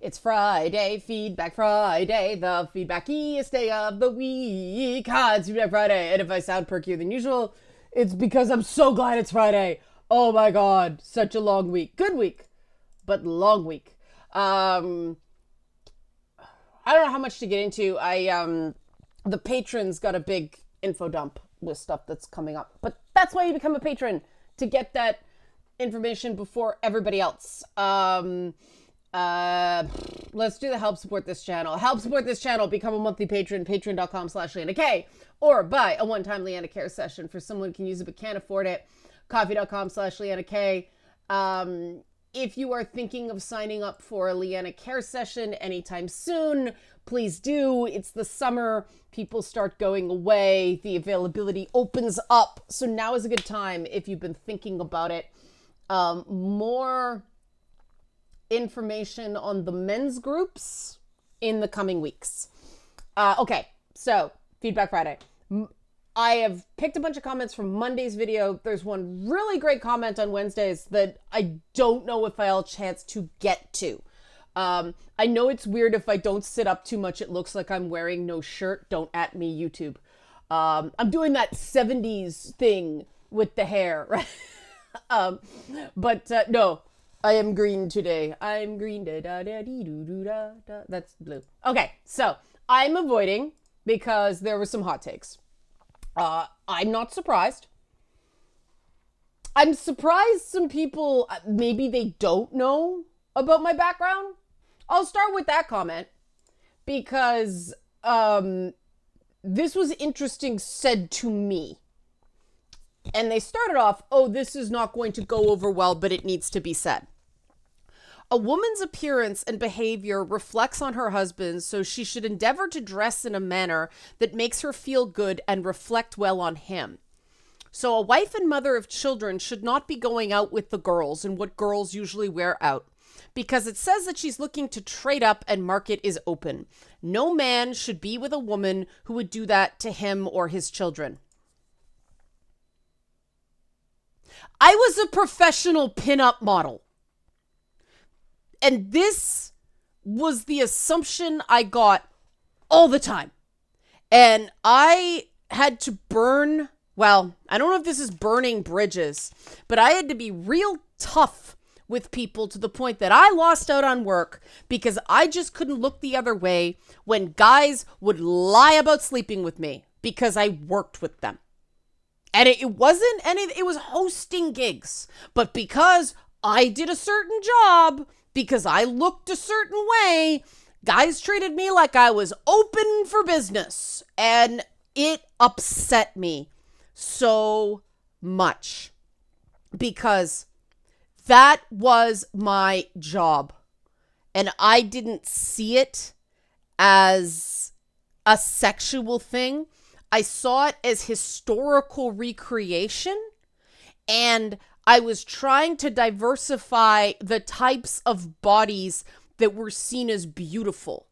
It's Friday, Feedback Friday, the feedbackiest day of the week. It's Feedback Friday, and if I sound perkier than usual, it's because I'm so glad it's Friday. Oh my god, such a long week. Good week, but long week. I don't know how much to get into. The patrons got a big info dump with stuff that's coming up, but that's why you become a patron, to get that information before everybody else. Let's do the help support this channel. Help support this channel. Become a monthly patron. Patreon.com/LeannaK. Or buy a one-time Leanna Care session for someone who can use it but can't afford it. Coffee.com/LeannaK. If you are thinking of signing up for a Leanna Care session anytime soon, please do. It's the summer. People start going away. The availability opens up. So now is a good time if you've been thinking about it. More information on the men's groups in the coming weeks. Okay, so Feedback Friday. I have picked a bunch of comments from Monday's video. There's one really great comment on Wednesday's that I don't know if I'll chance to get to. I know it's weird if I don't sit up too much. It looks like I'm wearing no shirt. Don't at me, YouTube. I'm doing that 70s thing with the hair, right? No. I am green today. I'm green. Da, da, da, dee, doo, doo, da, da. That's blue. Okay, so I'm avoiding because there were some hot takes. I'm not surprised. I'm surprised some people, maybe they don't know about my background. I'll start with that comment because this was interesting said to me. And they started off, oh, this is not going to go over well, but it needs to be said. A woman's appearance and behavior reflects on her husband, so she should endeavor to dress in a manner that makes her feel good and reflect well on him. So a wife and mother of children should not be going out with the girls in what girls usually wear out, because it says that she's looking to trade up and market is open. No man should be with a woman who would do that to him or his children. I was a professional pinup model. And this was the assumption I got all the time. And I had to burn, well, I don't know if this is burning bridges, but I had to be real tough with people to the point that I lost out on work because I just couldn't look the other way when guys would lie about sleeping with me because I worked with them. And it wasn't any, it was hosting gigs. But because I did a certain job, because I looked a certain way, guys treated me like I was open for business. And it upset me so much because that was my job. And I didn't see it as a sexual thing. I saw it as historical recreation, and I was trying to diversify the types of bodies that were seen as beautiful.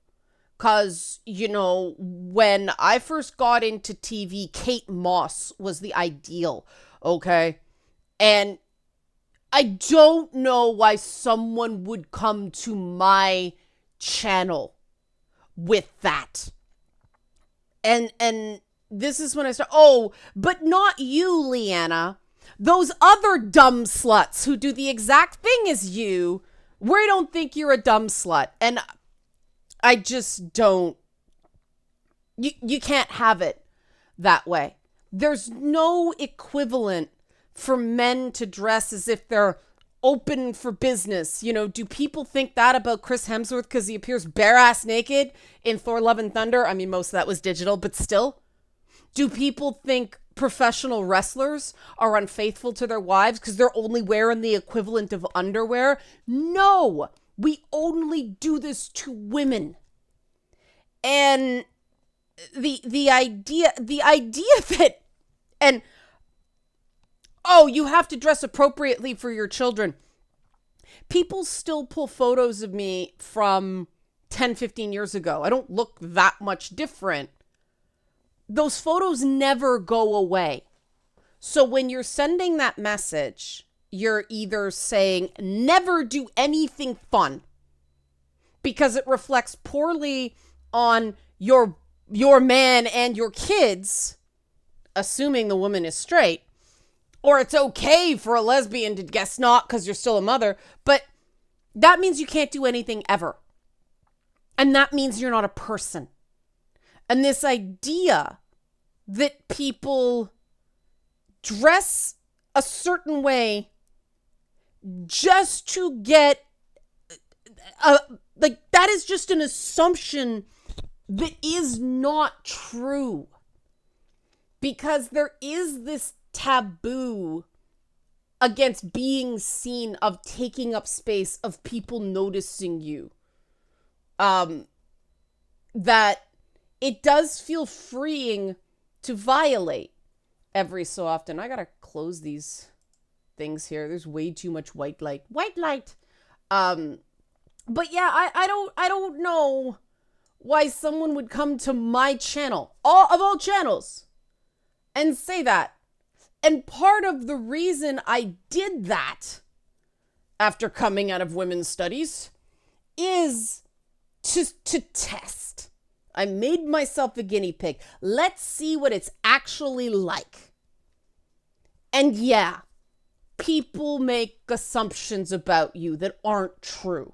Because, you know, when I first got into TV, Kate Moss was the ideal, okay? And I don't know why someone would come to my channel with that. And this is when I start, oh, but not you, Leanna. Those other dumb sluts who do the exact thing as you, we don't think you're a dumb slut. And I just don't, you can't have it that way. There's no equivalent for men to dress as if they're open for business. You know, do people think that about Chris Hemsworth because he appears bare-ass naked in Thor: Love and Thunder? I mean, most of that was digital, but still. Do people think professional wrestlers are unfaithful to their wives because they're only wearing the equivalent of underwear? No, we only do this to women. And the idea that, and oh, you have to dress appropriately for your children. People still pull photos of me from 10, 15 years ago. I don't look that much different. Those photos never go away. So when you're sending that message, you're either saying never do anything fun because it reflects poorly on your man and your kids, assuming the woman is straight, or it's okay for a lesbian to guess not because you're still a mother, but that means you can't do anything ever. And that means you're not a person. And this idea that people dress a certain way just to get that is just an assumption that is not true, because there is this taboo against being seen, of taking up space, of people noticing you, that it does feel freeing to violate every so often. I gotta close these things here. There's way too much white light. But yeah, I don't know why someone would come to my channel, of all channels, and say that. And part of the reason I did that after coming out of women's studies is to test. I made myself a guinea pig. Let's see what it's actually like. And yeah, people make assumptions about you that aren't true.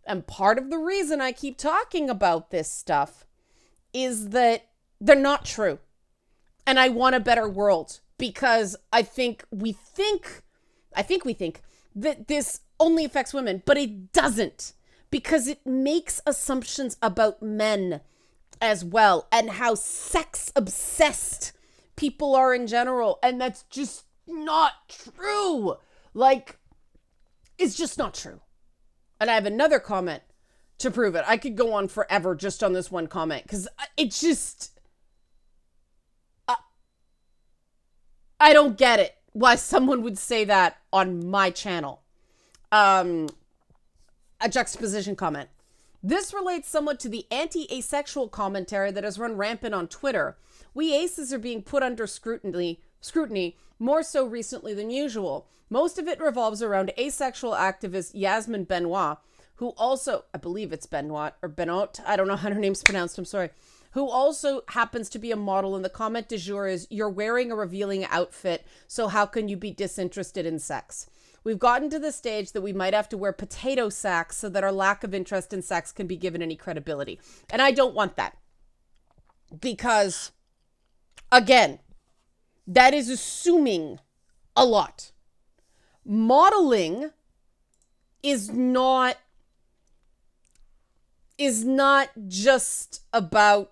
And part of the reason I keep talking about this stuff is that they're not true. And I want a better world, because I think we think that this only affects women, but it doesn't, because it makes assumptions about men as well, and how sex obsessed people are in general. And that's just not true. Like, it's just not true. And I have another comment to prove it. I could go on forever just on this one comment, because it just, I don't get it why someone would say that on my channel. A juxtaposition comment. This relates somewhat to the anti-asexual commentary that has run rampant on Twitter. We aces are being put under scrutiny more so recently than usual. Most of it revolves around asexual activist Yasmin Benoit, who also, I believe it's Benoit or Benoit, I don't know how her name's pronounced, I'm sorry, who also happens to be a model. And the comment du jour is, you're wearing a revealing outfit, so how can you be disinterested in sex? We've gotten to the stage that we might have to wear potato sacks so that our lack of interest in sex can be given any credibility. And I don't want that. Because, again, that is assuming a lot. Modeling is not just about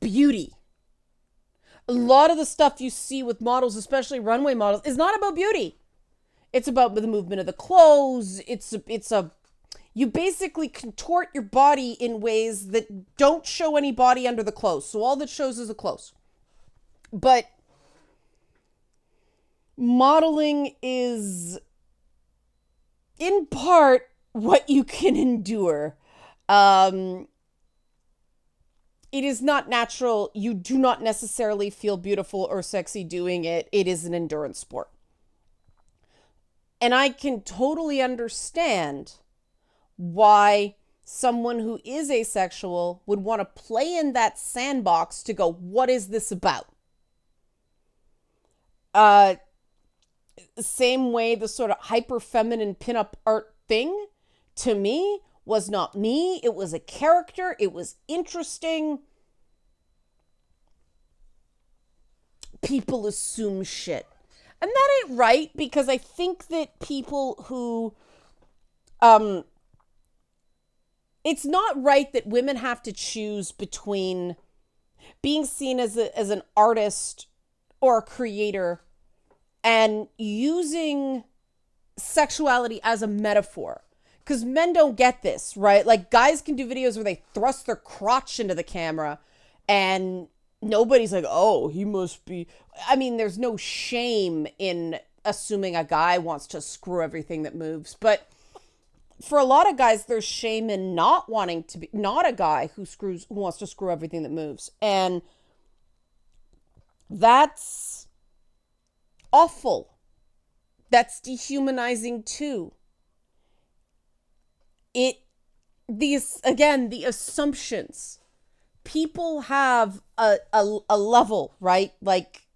beauty. A lot of the stuff you see with models, especially runway models, is not about beauty. It's about the movement of the clothes. You basically contort your body in ways that don't show any body under the clothes. So all that shows is the clothes. But modeling is, in part, what you can endure. It is not natural. You do not necessarily feel beautiful or sexy doing it. It is an endurance sport. And I can totally understand why someone who is asexual would want to play in that sandbox to go, what is this about? Same way the sort of hyper feminine pinup art thing, to me, was not me. It was a character. It was interesting. People assume shit. And that ain't right, because I think that people who, it's not right that women have to choose between being seen as an artist or a creator and using sexuality as a metaphor. Because men don't get this, right? Like, guys can do videos where they thrust their crotch into the camera and nobody's like, oh, he must be. I mean, there's no shame in assuming a guy wants to screw everything that moves. But for a lot of guys, there's shame in not wanting to be, not a guy who wants to screw everything that moves. And that's awful. That's dehumanizing too. It these, again, the assumptions. People have a level, right? Like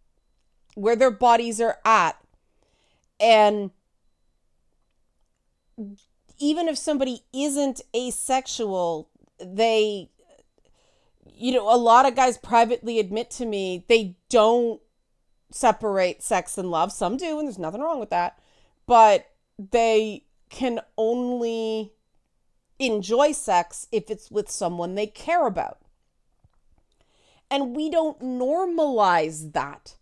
where their bodies are at. And even if somebody isn't asexual, they, a lot of guys privately admit to me they don't separate sex and love. Some do, and there's nothing wrong with that. But they can only enjoy sex if it's with someone they care about. And we don't normalize that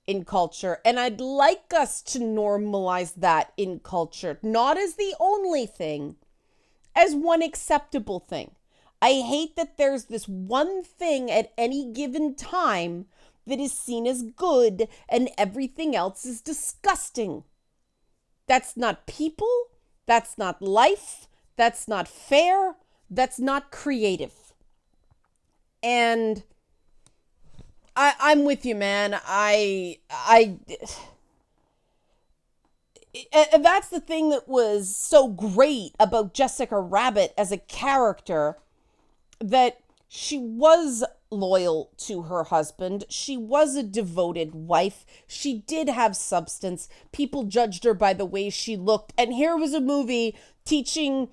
in culture. And I'd like us to normalize that in culture, not as the only thing, as one acceptable thing. I hate that there's this one thing at any given time that is seen as good and everything else is disgusting. That's not people. That's not life. That's not fair. That's not creative. And I'm with you, man. That's the thing that was so great about Jessica Rabbit as a character, that she was loyal to her husband. She was a devoted wife. She did have substance. People judged her by the way she looked. And here was a movie teaching,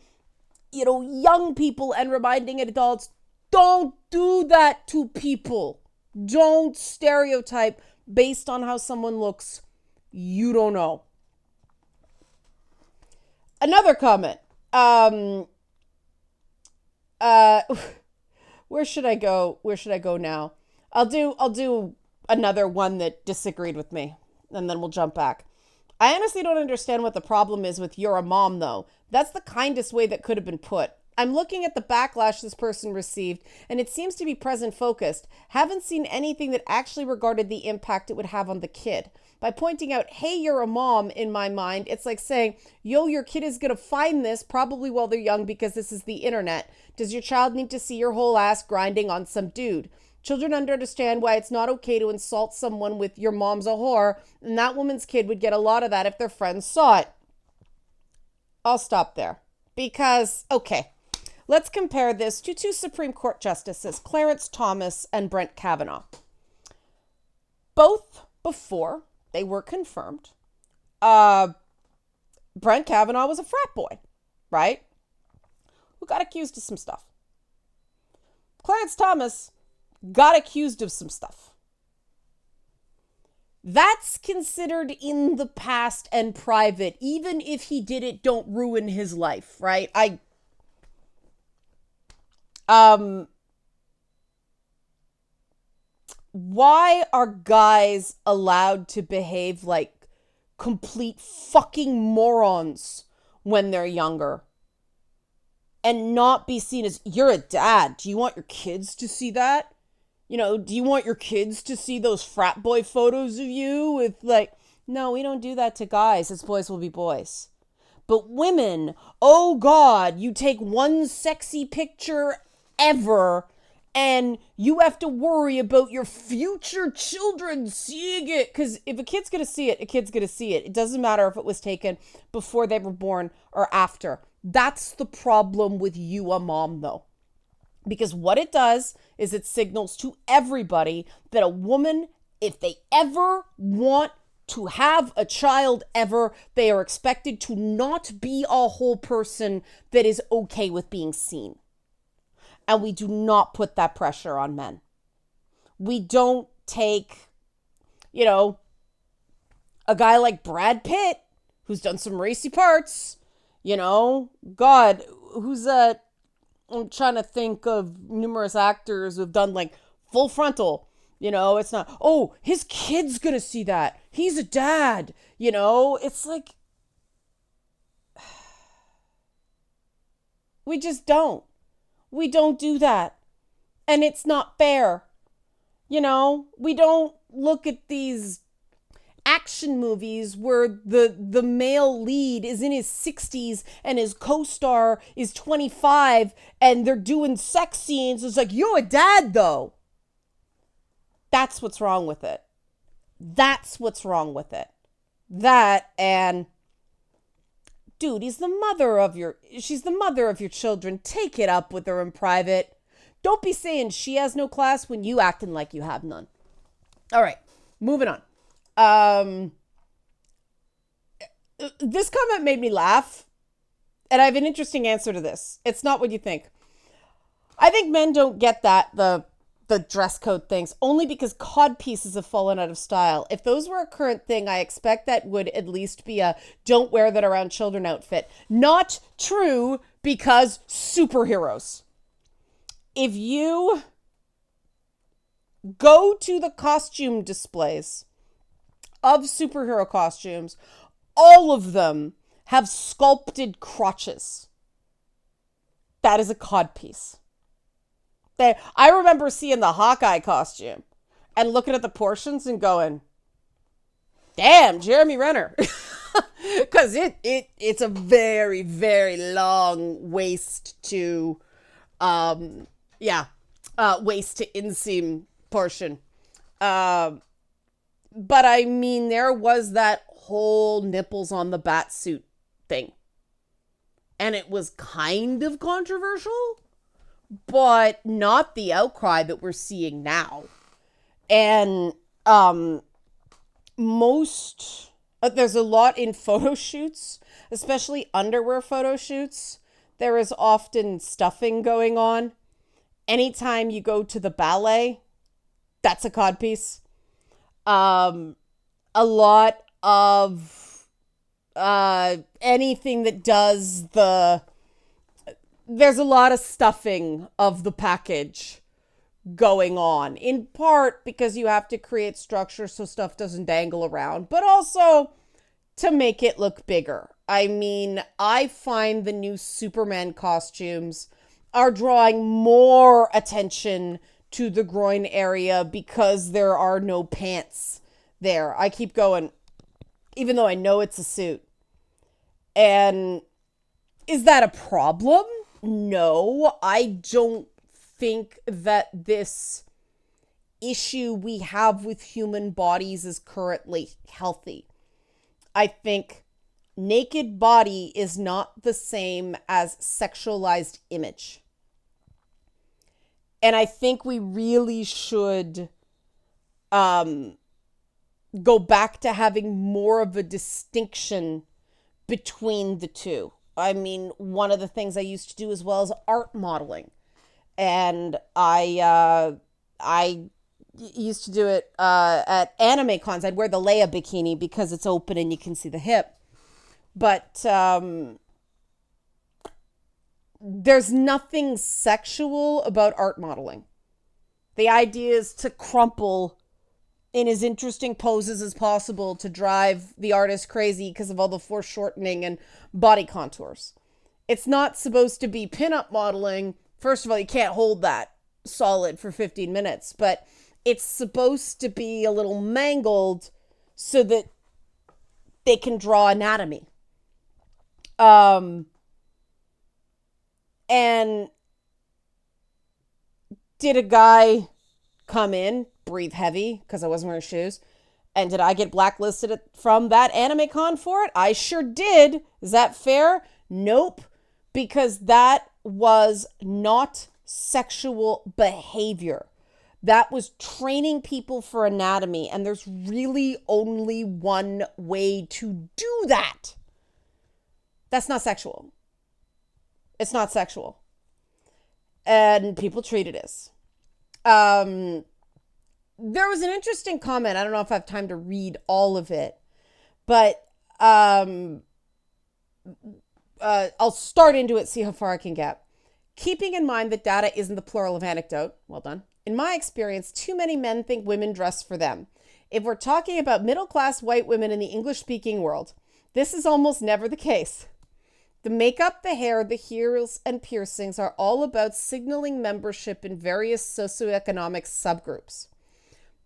young people and reminding adults, don't do that to people. Don't stereotype based on how someone looks. You don't know. Another comment. Where should I go? Where should I go now? I'll do another one that disagreed with me, and then we'll jump back. I honestly don't understand what the problem is with "you're a mom," though. That's the kindest way that could have been put. I'm looking at the backlash this person received, and it seems to be present focused. Haven't seen anything that actually regarded the impact it would have on the kid. By pointing out, hey, you're a mom, in my mind, it's like saying, yo, your kid is going to find this probably while they're young because this is the internet. Does your child need to see your whole ass grinding on some dude? Children understand why it's not okay to insult someone with your mom's a whore, and that woman's kid would get a lot of that if their friends saw it. I'll stop there because, okay, let's compare this to two Supreme Court justices, Clarence Thomas and Brett Kavanaugh. Both before they were confirmed, Brett Kavanaugh was a frat boy, right? Who got accused of some stuff. Clarence Thomas got accused of some stuff. That's considered in the past and private. Even if he did it, don't ruin his life, right? Why are guys allowed to behave like complete fucking morons when they're younger and not be seen as, you're a dad? Do you want your kids to see that? Do you want your kids to see those frat boy photos of you with no, we don't do that to guys. It's boys will be boys. But women, oh God, you take one sexy picture ever and you have to worry about your future children seeing it. Because if a kid's going to see it, a kid's going to see it. It doesn't matter if it was taken before they were born or after. That's the problem with you, a mom, though. Because what it does is it signals to everybody that a woman, if they ever want to have a child ever, they are expected to not be a whole person that is okay with being seen. And we do not put that pressure on men. We don't take, a guy like Brad Pitt, who's done some racy parts, God, who's I'm trying to think of numerous actors who've done Full Frontal. It's not, oh, his kid's gonna see that. He's a dad. It's like, we just don't. We don't do that. And it's not fair. We don't look at these action movies where the male lead is in his 60s and his co-star is 25 and they're doing sex scenes. It's like, you're a dad though. That's what's wrong with it. That's what's wrong with it. That and Dude, she's the mother of your children. Take it up with her in private. Don't be saying she has no class when you acting like you have none. All right, moving on. This comment made me laugh, and I have an interesting answer to this. It's not what you think. I think men don't get that, the dress code things, only because codpieces have fallen out of style. If those were a current thing, I expect that would at least be a don't wear that around children outfit. Not true, because superheroes. If you go to the costume displays of superhero costumes, all of them have sculpted crotches. That is a codpiece. I remember seeing the Hawkeye costume and looking at the portions and going, damn, Jeremy Renner. Because it's a very, very long waist to, waist to inseam portion. But I mean, there was that whole nipples on the bat suit thing. And it was kind of controversial, but not the outcry that we're seeing now. And there's a lot in photo shoots, especially underwear photo shoots. There is often stuffing going on. Anytime you go to the ballet, that's a codpiece. A lot of anything that does there's a lot of stuffing of the package going on, in part because you have to create structure so stuff doesn't dangle around, but also to make it look bigger. I mean, I find the new Superman costumes are drawing more attention to the groin area because there are no pants there. I keep going, even though I know it's a suit. And is that a problem? No, I don't think that this issue we have with human bodies is currently healthy. I think naked body is not the same as sexualized image. And I think we really should go back to having more of a distinction between the two. I mean, one of the things I used to do as well is art modeling. And I used to do it at anime cons. I'd wear the Leia bikini because it's open and you can see the hip. But there's nothing sexual about art modeling. The idea is to crumple in as interesting poses as possible to drive the artist crazy because of all the foreshortening and body contours. It's not supposed to be pinup modeling. First of all, you can't hold that solid for 15 minutes, but it's supposed to be a little mangled so that they can draw anatomy. And did a guy come in, breathe heavy because I wasn't wearing shoes, and did I get blacklisted from that anime con for it? I sure did. Is that fair? Nope. Because that was not sexual behavior. That was training people for anatomy, and there's really only one way to do that. That's not sexual. It's not sexual. And people treat it as. There was an interesting comment. I don't know if I have time to read all of it, but I'll start into it, see how far I can get. Keeping in mind that data isn't the plural of anecdote. Well done. In my experience, too many men think women dress for them. If we're talking about middle-class white women in the English-speaking world, this is almost never the case. The makeup, the hair, the heels, and piercings are all about signaling membership in various socioeconomic subgroups.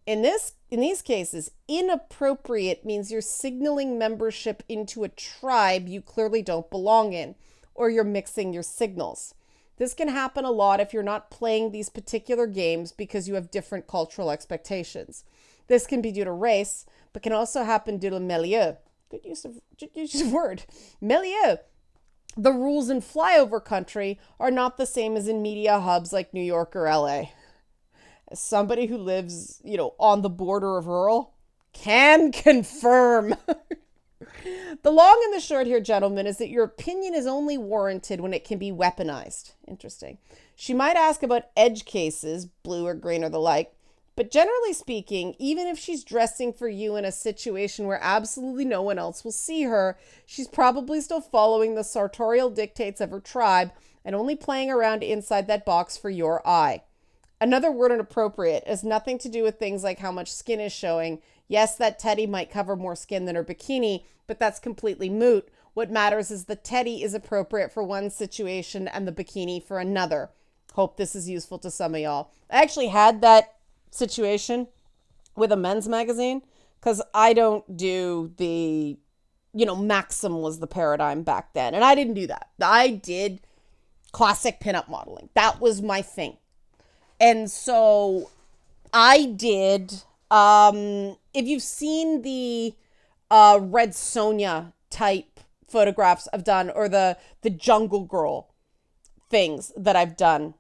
In these cases, inappropriate means you're signaling membership into a tribe you clearly don't belong in, or you're mixing your signals. This can happen a lot if you're not playing these particular games because you have different cultural expectations. This can be due to race, but can also happen due to milieu. Good use of word. Milieu. the rules in flyover country are not the same as in media hubs like New York or LA. As somebody who lives, on the border of rural, can confirm. The long and the short here, gentlemen, is that your opinion is only warranted when it can be weaponized. Interesting. She might ask about edge cases, blue or green or the like, but generally speaking, even if she's dressing for you in a situation where absolutely no one else will see her, she's probably still following the sartorial dictates of her tribe and only playing around inside that box for your eye. Another word inappropriate has nothing to do with things like how much skin is showing. Yes, that teddy might cover more skin than her bikini, but that's completely moot. What matters is the teddy is appropriate for one situation and the bikini for another. Hope this is useful to some of y'all. I actually had that situation with a men's magazine because I don't do the, Maxim was the paradigm back then. And I didn't do that. I did classic pinup modeling. That was my thing. And so I did, if you've seen the Red Sonja type photographs I've done, or the Jungle Girl things that I've done,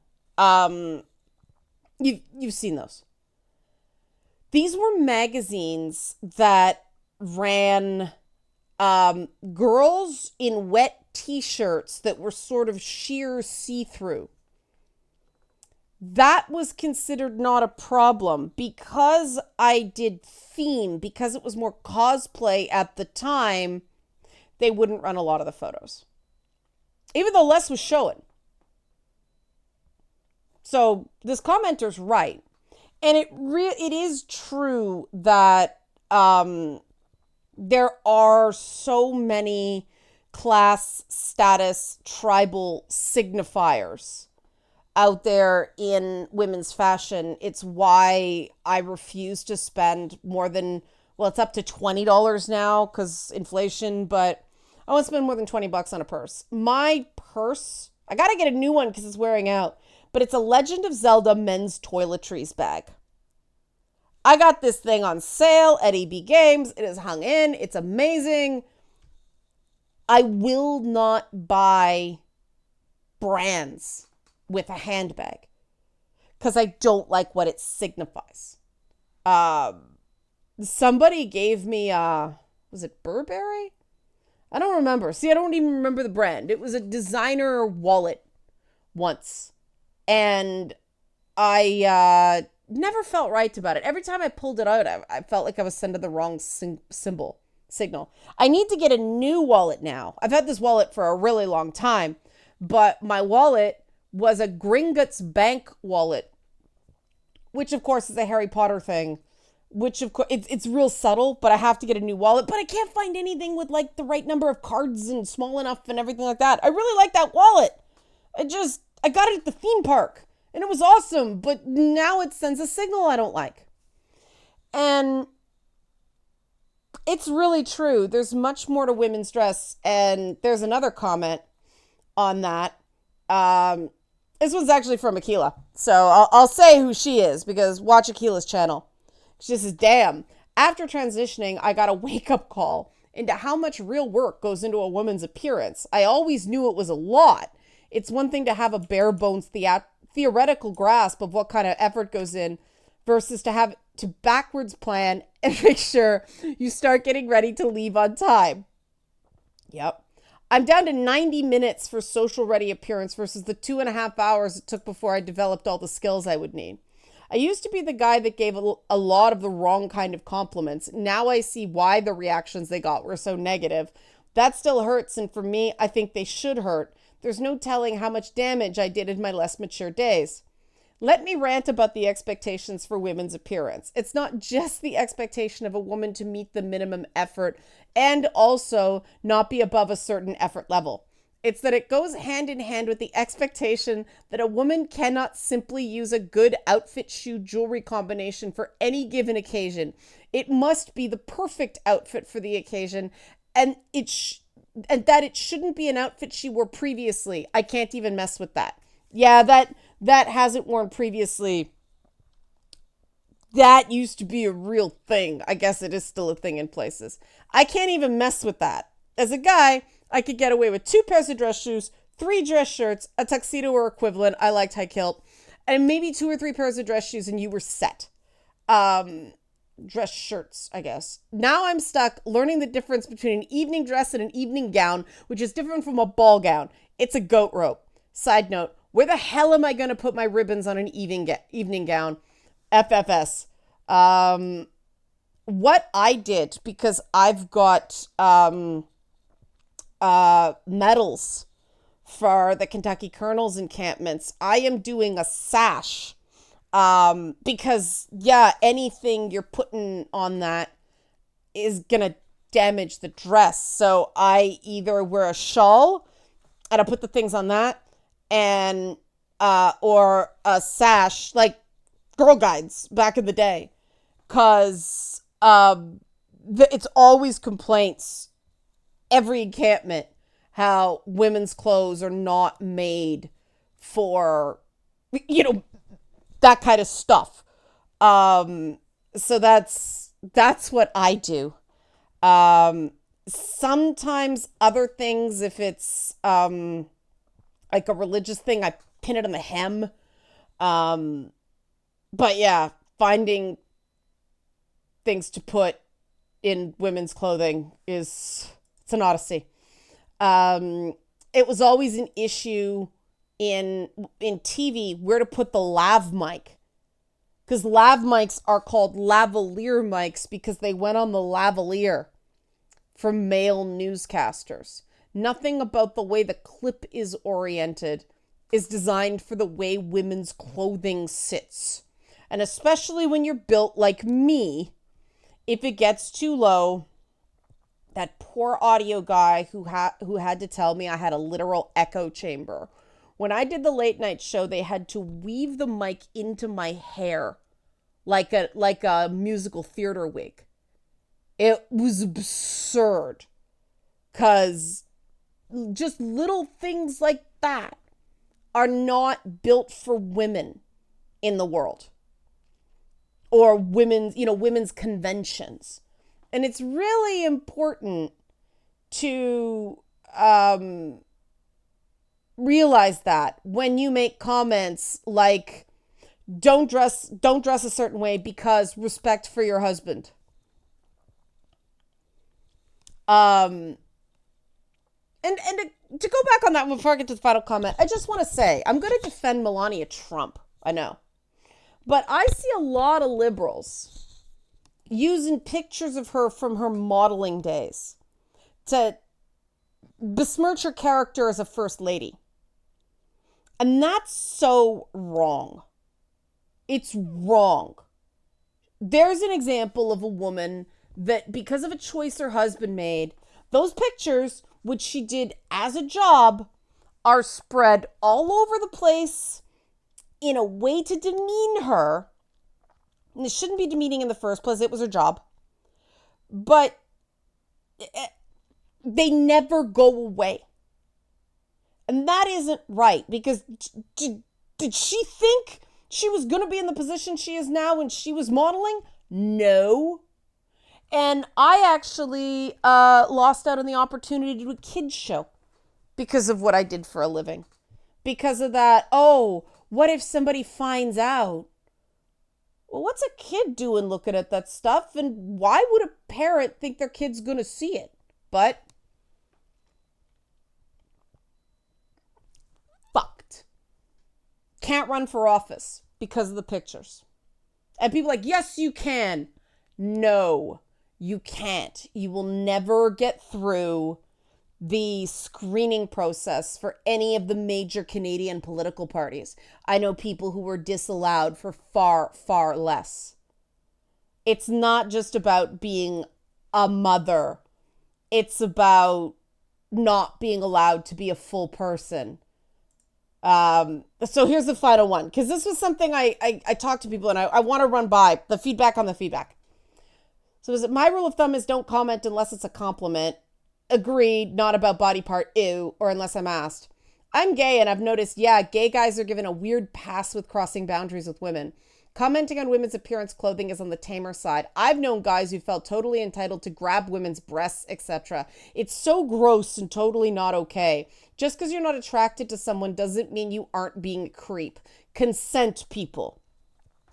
you've seen those. These were magazines that ran girls in wet t-shirts that were sort of sheer see-through. That was considered not a problem because I did theme, because it was more cosplay at the time, they wouldn't run a lot of the photos. Even though less was showing. So this commenter's right. And it is true that there are so many class, status, tribal signifiers out there in women's fashion. It's why I refuse to spend more than, it's up to $20 now because inflation, but I won't spend more than $20 on a purse. My purse, I got to get a new one because it's wearing out, but it's a Legend of Zelda men's toiletries bag. I got this thing on sale at EB Games. It is hung in. It's amazing. I will not buy brands with a handbag because I don't like what it signifies. Somebody gave me, was it Burberry? I don't remember. See, I don't even remember the brand. It was a designer wallet once. And I never felt right about it. Every time I pulled it out, I felt like I was sending the wrong signal. I need to get a new wallet now. I've had this wallet for a really long time, but my wallet was a Gringotts Bank wallet, which of course is a Harry Potter thing, which of course it's real subtle, but I have to get a new wallet, but I can't find anything with like the right number of cards and small enough and everything like that. I really like that wallet. I got it at the theme park and it was awesome, but now it sends a signal I don't like. And it's really true. There's much more to women's dress. And there's another comment on that. This one's actually from Akila. So I'll say who she is because watch Akila's channel. She says, damn, after transitioning, I got a wake-up call into how much real work goes into a woman's appearance. I always knew it was a lot. It's one thing to have a bare bones theoretical grasp of what kind of effort goes in versus to have to backwards plan and make sure you start getting ready to leave on time. Yep. I'm down to 90 minutes for social ready appearance versus the 2.5 hours it took before I developed all the skills I would need. I used to be the guy that gave a lot of the wrong kind of compliments. Now I see why the reactions they got were so negative. That still hurts, and for me, I think they should hurt. There's no telling how much damage I did in my less mature days. Let me rant about the expectations for women's appearance. It's not just the expectation of a woman to meet the minimum effort and also not be above a certain effort level. It's that it goes hand in hand with the expectation that a woman cannot simply use a good outfit, shoe, jewelry combination for any given occasion. It must be the perfect outfit for the occasion, and that it shouldn't be an outfit she wore previously. I can't even mess with that. Yeah, that hasn't worn previously. That used to be a real thing. I guess it is still a thing in places. I can't even mess with that. As a guy, I could get away with 2 pairs of dress shoes, 3 dress shirts, a tuxedo or equivalent. I liked high kilt, and maybe 2 or 3 pairs of dress shoes, and you were set. Dress shirts, I guess. Now I'm stuck learning the difference between an evening dress and an evening gown, which is different from a ball gown. It's a goat rope. Side note, where the hell am I going to put my ribbons on an evening gown? FFS. What I did, because I've got medals for the Kentucky Colonels encampments, I am doing a sash. Because anything you're putting on that is gonna damage the dress. So I either wear a shawl and I put the things on that, and or a sash, like Girl Guides back in the day, because it's always complaints every encampment how women's clothes are not made for that kind of stuff. So that's what I do. Sometimes other things, if it's like a religious thing, I pin it on the hem. But yeah, finding things to put in women's clothing it's an odyssey. It was always an issue in TV where to put the lav mic, because lav mics are called lavalier mics because they went on the lavalier for male newscasters. Nothing about the way the clip is oriented is designed for the way women's clothing sits. And especially when you're built like me, if it gets too low, that poor audio guy who had to tell me I had a literal echo chamber. When I did the late night show, they had to weave the mic into my hair like a musical theater wig. It was absurd, because just little things like that are not built for women in the world, or women's conventions. And it's really important to realize that when you make comments like don't dress a certain way because respect for your husband. And to go back on that before I get to the final comment, I just want to say I'm going to defend Melania Trump. I know. But I see a lot of liberals using pictures of her from her modeling days to besmirch her character as a first lady. And that's so wrong. It's wrong. There's an example of a woman that, because of a choice her husband made, those pictures, which she did as a job, are spread all over the place in a way to demean her. And it shouldn't be demeaning in the first place. It was her job. But they never go away. And that isn't right, because did she think she was going to be in the position she is now when she was modeling? No. And I actually lost out on the opportunity to do a kids show because of what I did for a living. Because of that, what if somebody finds out? Well, what's a kid doing looking at that stuff? And why would a parent think their kid's going to see it? But fucked. Can't run for office because of the pictures. And people are like, yes, you can. No, you can't. You will never get through the screening process for any of the major Canadian political parties. I know people who were disallowed for far, far less. It's not just about being a mother. It's about not being allowed to be a full person. So here's the final one, because this was something I talked to people, and I want to run by the feedback on the feedback. So is it my rule of thumb is don't comment unless it's a compliment. Agreed, not about body part, ew, or unless I'm asked. I'm gay, and I've noticed, gay guys are given a weird pass with crossing boundaries with women. Commenting on women's appearance clothing is on the tamer side. I've known guys who felt totally entitled to grab women's breasts, etc. It's so gross and totally not okay. Just because you're not attracted to someone doesn't mean you aren't being a creep. Consent, people.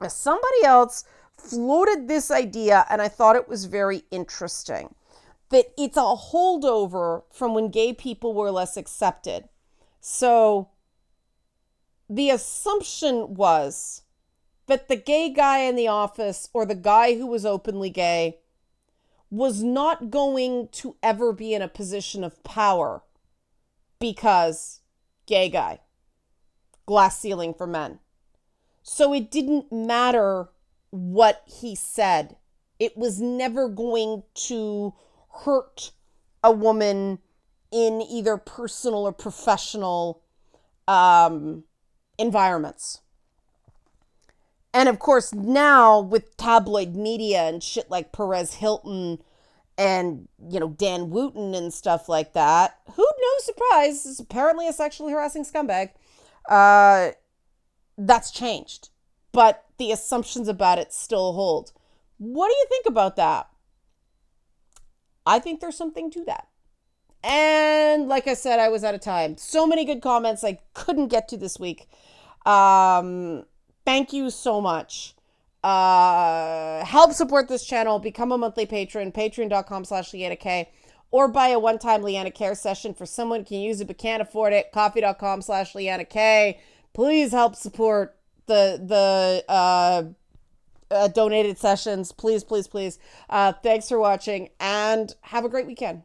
Now, somebody else floated this idea, and I thought it was very interesting, that it's a holdover from when gay people were less accepted. So the assumption was that the gay guy in the office or the guy who was openly gay was not going to ever be in a position of power because gay guy, glass ceiling for men. So it didn't matter what he said. It was never going to hurt a woman in either personal or professional environments. And of course, now with tabloid media and shit like Perez Hilton and, Dan Wooten and stuff like that, who, no surprise, is apparently a sexually harassing scumbag, that's changed. But the assumptions about it still hold. What do you think about that? I think there's something to that. And like I said, I was out of time. So many good comments I couldn't get to this week. Thank you so much. Help support this channel. Become a monthly patron. Patreon.com/LeannaK. Or buy a one-time Leanna Care session for someone who can use it but can't afford it. Coffee.com/LeannaK. Please help support the donated sessions. Please, please, please. Thanks for watching and have a great weekend.